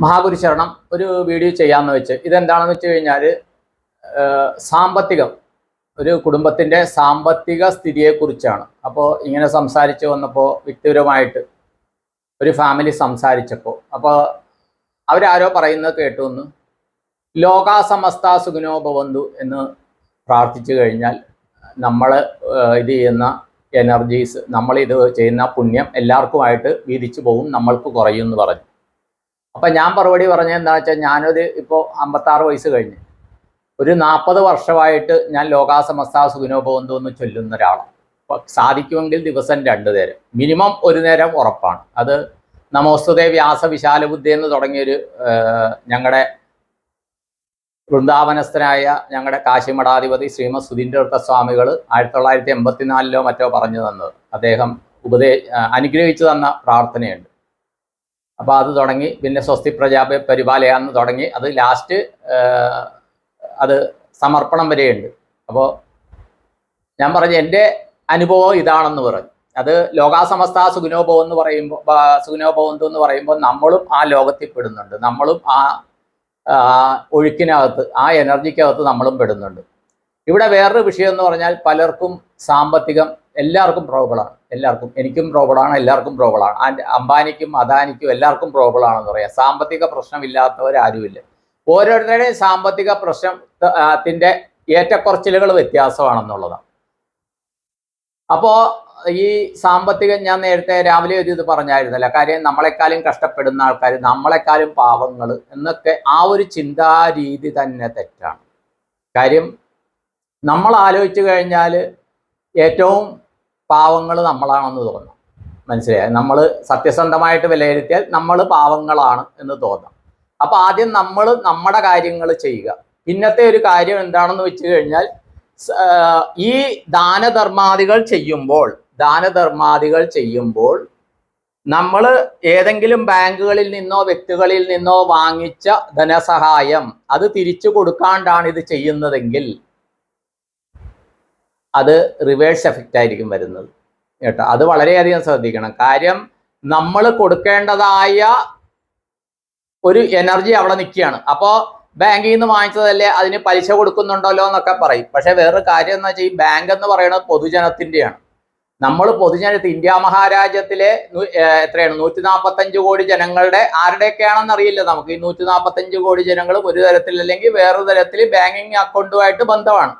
മഹാഗുരുശരണം ഒരു വീഡിയോ ചെയ്യാമെന്ന് വെച്ച് ഇതെന്താണെന്ന് വെച്ച് കഴിഞ്ഞാൽ സാമ്പത്തികം ഒരു കുടുംബത്തിൻ്റെ സാമ്പത്തിക സ്ഥിതിയെക്കുറിച്ചാണ്. അപ്പോൾ ഇങ്ങനെ സംസാരിച്ച് വന്നപ്പോൾ വ്യക്തിപരമായിട്ട് ഒരു ഫാമിലി സംസാരിച്ചപ്പോൾ അപ്പോൾ അവരാരോ പറയുന്നത് കേട്ടു എന്ന് ലോകാസമസ്ത സുഖിനോ ഭവന്തു എന്ന് പ്രാർത്ഥിച്ചു കഴിഞ്ഞാൽ നമ്മൾ ഇത് ചെയ്യുന്ന എനർജീസ് നമ്മളിത് ചെയ്യുന്ന പുണ്യം എല്ലാവർക്കുമായിട്ട് വീതിച്ചു പോകും, നമ്മൾക്ക് കുറയും എന്ന് പറഞ്ഞു. അപ്പം ഞാൻ മറുപടി പറഞ്ഞത് എന്താണെന്ന് വെച്ചാൽ ഞാനൊരു ഇപ്പോൾ 56 വയസ്സ് കഴിഞ്ഞ് ഒരു 40 വർഷമായിട്ട് ഞാൻ ലോകാസമസ്ത സുഖിനോ ഭവന്തു എന്ന് ചൊല്ലുന്ന ഒരാളാണ്. അപ്പോൾ സാധിക്കുമെങ്കിൽ ദിവസം 2 നേരം മിനിമം ഒരു നേരം ഉറപ്പാണ്. അത് നമോസ്തുതേ വ്യാസ വിശാലബുദ്ധി എന്ന് തുടങ്ങിയൊരു ഞങ്ങളുടെ വൃന്ദാവനസ്ഥനായ ഞങ്ങളുടെ കാശിമഠാധിപതി ശ്രീമദ് സുധീന്ദ്രദത്ത സ്വാമികൾ 1984 മറ്റോ പറഞ്ഞു തന്നത്, അദ്ദേഹം അനുഗ്രഹിച്ചു തന്ന പ്രാർത്ഥനയുണ്ട്. അപ്പോൾ അത് തുടങ്ങി, പിന്നെ സ്വസ്തി പ്രജാപതി പരിപാലയാന്ന് തുടങ്ങി, അത് ലാസ്റ്റ് അത് സമർപ്പണം വരെയുണ്ട്. അപ്പോൾ ഞാൻ പറഞ്ഞു എൻ്റെ അനുഭവം ഇതാണെന്ന് പറഞ്ഞു. അത് ലോകാസമസ്ത സുഖിനോഭവം എന്ന് പറയുമ്പോൾ സുഖിനോഭവന്തു എന്ന് പറയുമ്പോൾ നമ്മളും ആ ലോകത്തിൽ പെടുന്നുണ്ട്, നമ്മളും ആ ഒഴുക്കിനകത്ത് ആ എനർജിക്കകത്ത് നമ്മളും പെടുന്നുണ്ട്. ഇവിടെ വേറൊരു വിഷയം എന്ന് പറഞ്ഞാൽ പലർക്കും സാമ്പത്തികം എല്ലാവർക്കും പ്രോബ്ലമാണ്, എല്ലാവർക്കും, എനിക്കും പ്രോബ്ലമാണ്, എല്ലാവർക്കും പ്രോബ്ലമാണ്, അംബാനിക്കും അദാനിക്കും എല്ലാവർക്കും പ്രോബ്ലമാണെന്ന് പറയാം. സാമ്പത്തിക പ്രശ്നമില്ലാത്തവരാരുമില്ല. ഓരോരുത്തരുടെയും സാമ്പത്തിക പ്രശ്നത്തിൻ്റെ ഏറ്റക്കുറച്ചിലുകൾ വ്യത്യാസമാണെന്നുള്ളതാണ്. അപ്പോൾ ഈ സാമ്പത്തികം ഞാൻ നേരത്തെ രാവിലെ ഒരു ഇത് പറഞ്ഞായിരുന്നല്ല, കാര്യം നമ്മളെക്കാളും കഷ്ടപ്പെടുന്ന ആൾക്കാർ, നമ്മളെക്കാളും പാവങ്ങൾ എന്നൊക്കെ ആ ഒരു ചിന്താരീതി തന്നെ തെറ്റാണ്. കാര്യം നമ്മൾ ആലോചിച്ച് കഴിഞ്ഞാൽ ഏറ്റവും പാവങ്ങൾ നമ്മളാണെന്ന് തോന്നാം, മനസ്സിലായി? നമ്മൾ സത്യസന്ധമായിട്ട് വിലയിരുത്തിയാൽ നമ്മൾ പാവങ്ങളാണ് എന്ന് തോന്നാം. അപ്പോൾ ആദ്യം നമ്മൾ നമ്മുടെ കാര്യങ്ങൾ ചെയ്യുക. പിന്നത്തെ ഒരു കാര്യം എന്താണെന്ന് വെച്ച് കഴിഞ്ഞാൽ ഈ ദാനധർമാദികൾ ചെയ്യുമ്പോൾ നമ്മൾ ഏതെങ്കിലും ബാങ്കുകളിൽ നിന്നോ വ്യക്തികളിൽ നിന്നോ വാങ്ങിച്ച ധനസഹായം അത് തിരിച്ചു കൊടുക്കാണ്ടാണ് ഇത് ചെയ്യുന്നതെങ്കിൽ അത് റിവേഴ്സ് എഫക്റ്റ് ആയിരിക്കും വരുന്നത് കേട്ടോ. അത് വളരെയധികം ശ്രദ്ധിക്കണം. കാര്യം നമ്മൾ കൊടുക്കേണ്ടതായ ഒരു എനർജി അവിടെ നിൽക്കുകയാണ്. അപ്പോൾ ബാങ്കിൽ നിന്ന് വാങ്ങിച്ചതല്ലേ, അതിന് പലിശ കൊടുക്കുന്നുണ്ടല്ലോ എന്നൊക്കെ പറയും. പക്ഷെ വേറൊരു കാര്യം എന്ന് വെച്ചാൽ ഈ ബാങ്ക് എന്ന് പറയുന്നത് പൊതുജനത്തിൻ്റെയാണ്. നമ്മൾ പൊതുജനത്തിൽ ഇന്ത്യ മഹാരാജ്യത്തിലെ എത്രയാണ് 145 കോടി ജനങ്ങളുടെ ആരുടെയൊക്കെയാണെന്ന് അറിയില്ല നമുക്ക്. ഈ 145 കോടി ജനങ്ങളും ഒരു തരത്തിൽ അല്ലെങ്കിൽ വേറൊരു തരത്തിൽ ബാങ്കിങ് അക്കൗണ്ടുമായിട്ട് ബന്ധമാണ്.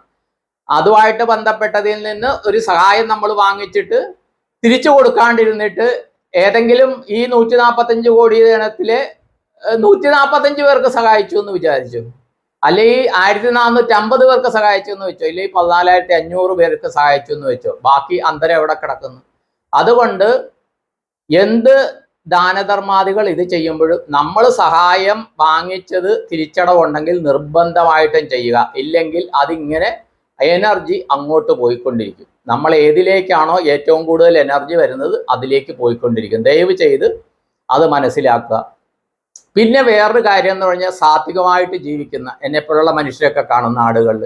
അതുമായിട്ട് ബന്ധപ്പെട്ടതിൽ നിന്ന് ഒരു സഹായം നമ്മൾ വാങ്ങിച്ചിട്ട് തിരിച്ചു കൊടുക്കാണ്ടിരുന്നിട്ട് ഏതെങ്കിലും ഈ 145 കോടി ജനത്തിലെ 145 പേർക്ക് സഹായിച്ചു എന്ന് വിചാരിച്ചു, അല്ലെങ്കിൽ 1450 പേർക്ക് സഹായിച്ചു എന്ന് വെച്ചോ, അല്ലെങ്കിൽ 14,500 പേർക്ക് സഹായിച്ചു എന്ന് വെച്ചോ, ബാക്കി അന്തരം എവിടെ കിടക്കുന്നു? അതുകൊണ്ട് എന്ത് ദാനധർമാദികൾ ഇത് ചെയ്യുമ്പോഴും നമ്മൾ സഹായം വാങ്ങിച്ചത് തിരിച്ചടവുണ്ടെങ്കിൽ നിർബന്ധമായിട്ടും ചെയ്യുക. ഇല്ലെങ്കിൽ അതിങ്ങനെ എനർജി അങ്ങോട്ട് പോയിക്കൊണ്ടിരിക്കും. നമ്മൾ ഏതിലേക്കാണോ ഏറ്റവും കൂടുതൽ എനർജി വരുന്നത് അതിലേക്ക് പോയിക്കൊണ്ടിരിക്കും. ദയവ് ചെയ്ത് അത് മനസ്സിലാക്കുക. പിന്നെ വേറൊരു കാര്യം എന്ന് പറഞ്ഞാൽ സാത്വികമായിട്ട് ജീവിക്കുന്ന എന്നെപ്പോലുള്ള മനുഷ്യരൊക്കെ കാണുന്ന ആളുകളിൽ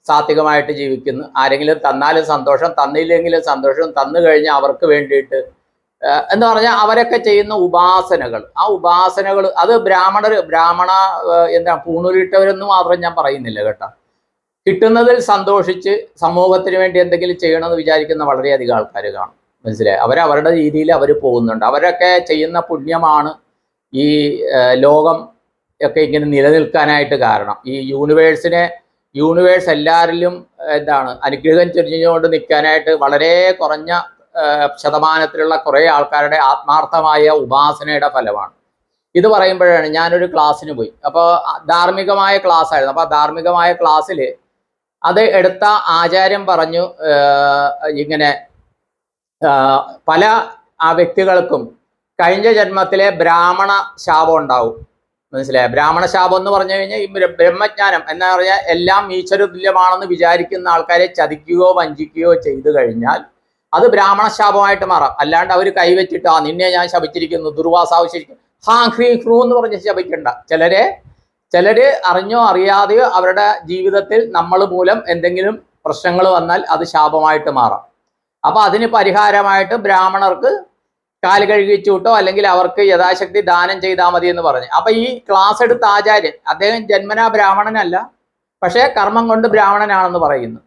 സാത്വികമായിട്ട് ജീവിക്കുന്ന, ആരെങ്കിലും തന്നാലും സന്തോഷം, തന്നില്ലെങ്കിലും സന്തോഷം, തന്നു കഴിഞ്ഞാൽ അവർക്ക് വേണ്ടിയിട്ട് എന്ന് പറഞ്ഞാൽ അവരൊക്കെ ചെയ്യുന്ന ഉപാസനകൾ, ആ ഉപാസനകൾ അത് ബ്രാഹ്മണ എന്താ പൂണൂലിട്ടവരെന്ന് മാത്രം ഞാൻ പറയുന്നില്ല കേട്ടോ. കിട്ടുന്നതിൽ സന്തോഷിച്ച് സമൂഹത്തിന് വേണ്ടി എന്തെങ്കിലും ചെയ്യണമെന്ന് വിചാരിക്കുന്ന വളരെയധികം ആൾക്കാർ കാണും, മനസ്സിലായി? അവരവരുടെ രീതിയിൽ അവർ പോകുന്നുണ്ട്. അവരൊക്കെ ചെയ്യുന്ന പുണ്യമാണ് ഈ ലോകം ഒക്കെ ഇങ്ങനെ നിലനിൽക്കാനായിട്ട് കാരണം. ഈ യൂണിവേഴ്സ് എല്ലാവരിലും എന്താണ് അനുഗ്രഹം ചൊരിഞ്ഞുകൊണ്ട് നിൽക്കാനായിട്ട് വളരെ കുറഞ്ഞ ശതമാനത്തിലുള്ള കുറേ ആൾക്കാരുടെ ആത്മാർത്ഥമായ ഉപാസനയുടെ ഫലമാണ്. ഇത് പറയുമ്പോഴാണ് ഞാനൊരു ക്ലാസ്സിന് പോയി. അപ്പോൾ ധാർമ്മികമായ ക്ലാസ് ആയിരുന്നു. അപ്പോൾ ധാർമ്മികമായ ക്ലാസ്സിൽ അത് എടുത്ത ആചാര്യൻ പറഞ്ഞു, ഇങ്ങനെ പല വ്യക്തികൾക്കും കഴിഞ്ഞ ജന്മത്തിലെ ബ്രാഹ്മണ ശാപം ഉണ്ടാവും, മനസ്സിലായ? ബ്രാഹ്മണ ശാപം എന്ന് പറഞ്ഞു കഴിഞ്ഞാൽ ഈ ബ്രഹ്മജ്ഞാനം എന്ന് പറഞ്ഞാൽ എല്ലാം ഈശ്വരതുല്യമാണെന്ന് വിചാരിക്കുന്ന ആൾക്കാരെ ചതിക്കുകയോ വഞ്ചിക്കുകയോ ചെയ്തു കഴിഞ്ഞാൽ അത് ബ്രാഹ്മണ ശാപമായിട്ട് മാറാം. അല്ലാണ്ട് അവർ കൈവച്ചിട്ട് നിന്നെ ഞാൻ ശപിച്ചിരിക്കുന്നു, ദുർവാസാവ് ശരിക്കും ഹ്രീ ഹ്രൂ എന്ന് പറഞ്ഞ് ശപിക്കണ്ട. ചിലര് അറിഞ്ഞോ അറിയാതെയോ അവരുടെ ജീവിതത്തിൽ നമ്മൾ മൂലം എന്തെങ്കിലും പ്രശ്നങ്ങൾ വന്നാൽ അത് ശാപമായിട്ട് മാറാം. അപ്പൊ അതിന് പരിഹാരമായിട്ട് ബ്രാഹ്മണർക്ക് കാല് കഴുകിച്ചൂട്ടോ അല്ലെങ്കിൽ അവർക്ക് യഥാശക്തി ദാനം ചെയ്താൽ മതി എന്ന് പറഞ്ഞു. അപ്പൊ ഈ ക്ലാസ് എടുത്ത ആചാര്യൻ, അദ്ദേഹം ജന്മനാ ബ്രാഹ്മണനല്ല, പക്ഷേ കർമ്മം കൊണ്ട് ബ്രാഹ്മണനാണെന്ന് പറയുന്നു.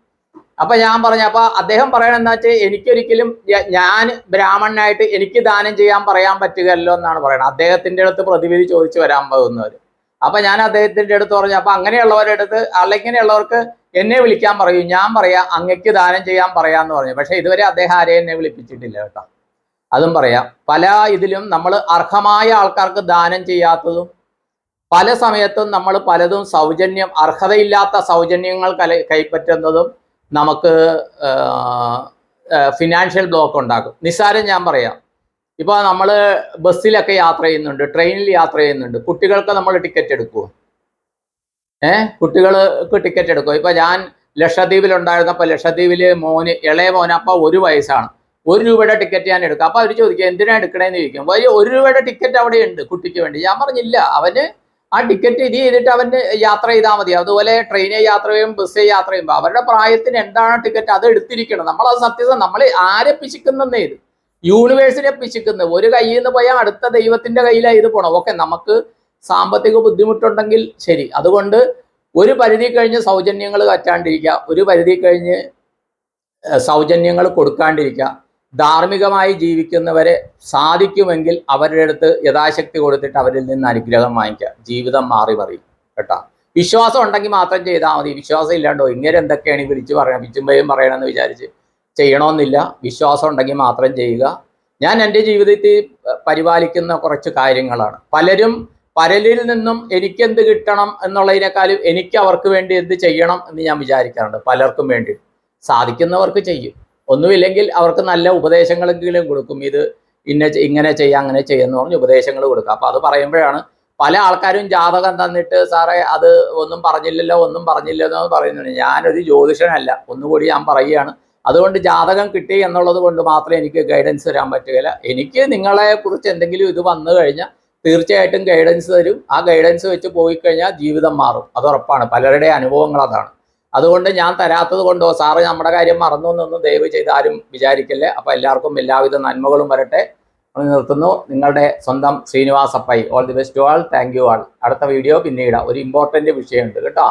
അപ്പൊ ഞാൻ പറഞ്ഞു, അപ്പൊ അദ്ദേഹം പറയണെന്താ വെച്ചാൽ എനിക്കൊരിക്കലും ഞാൻ ബ്രാഹ്മണനായിട്ട് എനിക്ക് ദാനം ചെയ്യാൻ പറയാൻ പറ്റുകയല്ലോ എന്നാണ് പറയുന്നത്. അദ്ദേഹത്തിന്റെ അടുത്ത് പ്രതിവിധി ചോദിച്ചു വരാൻ പോകുന്നവർ. അപ്പൊ ഞാൻ അദ്ദേഹത്തിന്റെ അടുത്ത് പറഞ്ഞു, അപ്പൊ അങ്ങനെയുള്ളവരുടെ അടുത്ത് ഇങ്ങനെയുള്ളവർക്ക് എന്നെ വിളിക്കാൻ പറയൂ, ഞാൻ പറയാം അങ്ങക്ക് ദാനം ചെയ്യാൻ പറയാന്ന് പറഞ്ഞു. പക്ഷെ ഇതുവരെ അദ്ദേഹം ആരെയും എന്നെ വിളിപ്പിച്ചിട്ടില്ല കേട്ടോ. അതും പറയാം. പല ഇതിലും നമ്മൾ അർഹമായ ആൾക്കാർക്ക് ദാനം ചെയ്യാത്തതും പല സമയത്തും നമ്മൾ പലതും സൗജന്യം, അർഹതയില്ലാത്ത സൗജന്യങ്ങൾ കൈപ്പറ്റുന്നതും നമുക്ക് ഫിനാൻഷ്യൽ ബ്ലോക്ക് ഉണ്ടാക്കും. നിസ്സാരം ഞാൻ പറയാം. ഇപ്പോൾ നമ്മൾ ബസ്സിലൊക്കെ യാത്ര ചെയ്യുന്നുണ്ട്, ട്രെയിനിൽ യാത്ര ചെയ്യുന്നുണ്ട്, കുട്ടികൾക്ക് നമ്മൾ ടിക്കറ്റ് എടുക്കുമോ? കുട്ടികൾക്ക് ടിക്കറ്റ് എടുക്കുമോ? ഇപ്പൊ ഞാൻ ലക്ഷദ്വീപിലുണ്ടായിരുന്നപ്പോൾ ലക്ഷദ്വീപില് ഇളയ മോന് അപ്പൊ 1 വയസ്സാണ്. 1 രൂപയുടെ ടിക്കറ്റ് ഞാൻ എടുക്കും. അപ്പൊ അവർ ചോദിക്കുക എന്തിനാ എടുക്കണേന്ന് ചോദിക്കും. 1 രൂപയുടെ ടിക്കറ്റ് അവിടെ ഉണ്ട് കുട്ടിക്ക് വേണ്ടി. ഞാൻ പറഞ്ഞില്ല, അവന് ആ ടിക്കറ്റ് ഇത് ചെയ്തിട്ട് അവന് യാത്ര ചെയ്താൽ മതി. അതുപോലെ ട്രെയിനിൽ യാത്ര ചെയ്യും, ബസ്സിൽ യാത്ര ചെയ്യുമ്പോൾ അവരുടെ പ്രായത്തിന് എന്താണ് ടിക്കറ്റ് അത് എടുത്തിരിക്കണം. നമ്മളത് സത്യസം നമ്മൾ ആരെ പിശിക്കുന്നേ, ഇത് യൂണിവേഴ്സിനെ പിശിക്കുന്നത്. ഒരു കയ്യിൽ നിന്ന് പോയാൽ അടുത്ത ദൈവത്തിന്റെ കയ്യിലാണ് ഇത് പോണം. ഓക്കെ, നമുക്ക് സാമ്പത്തിക ബുദ്ധിമുട്ടുണ്ടെങ്കിൽ ശരി. അതുകൊണ്ട് ഒരു പരിധി കഴിഞ്ഞ് സൗജന്യങ്ങൾ കറ്റാണ്ടിരിക്കുക, ഒരു പരിധി കഴിഞ്ഞ് സൗജന്യങ്ങൾ കൊടുക്കാണ്ടിരിക്കുക. ധാർമ്മികമായി ജീവിക്കുന്നവരെ സാധിക്കുമെങ്കിൽ അവരുടെ അടുത്ത് യഥാശക്തി കൊടുത്തിട്ട് അവരിൽ നിന്ന് അനുഗ്രഹം വാങ്ങിക്കുക. ജീവിതം മാറി മറിയും കേട്ടോ. വിശ്വാസം ഉണ്ടെങ്കിൽ മാത്രം ചെയ്താൽ മതി. വിശ്വാസം ഇല്ലാണ്ടോ ഇങ്ങനെ എന്തൊക്കെയാണ് ഈ വിളിച്ചു പറയണം, പിച്ചുമ്പയും പറയണമെന്ന് വിചാരിച്ച് ചെയ്യണമെന്നില്ല. വിശ്വാസം ഉണ്ടെങ്കിൽ മാത്രം ചെയ്യുക. ഞാൻ എൻ്റെ ജീവിതത്തിൽ പരിപാലിക്കുന്ന കുറച്ച് കാര്യങ്ങളാണ്. പലരിൽ നിന്നും എനിക്കെന്ത് കിട്ടണം എന്നുള്ളതിനേക്കാളും എനിക്ക് അവർക്ക് വേണ്ടി എന്ത് ചെയ്യണം എന്ന് ഞാൻ വിചാരിക്കാറുണ്ട്. പലർക്കും വേണ്ടി സാധിക്കുന്നവർക്ക് ചെയ്യും, ഒന്നുമില്ലെങ്കിൽ അവർക്ക് നല്ല ഉപദേശങ്ങളെങ്കിലും കൊടുക്കും. ഇത് ഇങ്ങനെ ചെയ്യാം അങ്ങനെ ചെയ്യുമെന്ന് പറഞ്ഞ് ഉപദേശങ്ങൾ കൊടുക്കുക. അപ്പൊ അത് പറയുമ്പോഴാണ് പല ആൾക്കാരും ജാതകം തന്നിട്ട് സാറേ അത് ഒന്നും പറഞ്ഞില്ലല്ലോ എന്ന് പറയുന്നുണ്ട്. ഞാനൊരു ജ്യോതിഷനല്ല, ഒന്നുകൂടി ഞാൻ പറയുകയാണ്. അതുകൊണ്ട് ജാതകം കിട്ടി എന്നുള്ളത് കൊണ്ട് മാത്രമേ എനിക്ക് ഗൈഡൻസ് തരാൻ പറ്റുകയില്ല. എനിക്ക് നിങ്ങളെ കുറിച്ച് എന്തെങ്കിലും ഇത് വന്നു കഴിഞ്ഞാൽ തീർച്ചയായിട്ടും ഗൈഡൻസ് തരും. ആ ഗൈഡൻസ് വെച്ച് പോയി കഴിഞ്ഞാൽ ജീവിതം മാറും, അത് ഉറപ്പാണ്. പലരുടെ അനുഭവങ്ങൾ അതാണ്. അതുകൊണ്ട് ഞാൻ തരാത്തത് കൊണ്ടോ സാറ് നമ്മുടെ കാര്യം മറന്നു എന്നൊന്നും ദയവ് ചെയ്ത് ആരും വിചാരിക്കല്ലേ. അപ്പോൾ എല്ലാവർക്കും എല്ലാവിധ നന്മകളും വരട്ടെ. നിർത്തുന്നു. നിങ്ങളുടെ സ്വന്തം Srinivasa Pai. All the best to all. Thank you all. അടുത്ത വീഡിയോ പിന്നീട് ഒരു ഇമ്പോർട്ടൻ്റ് വിഷയമുണ്ട് കേട്ടോ.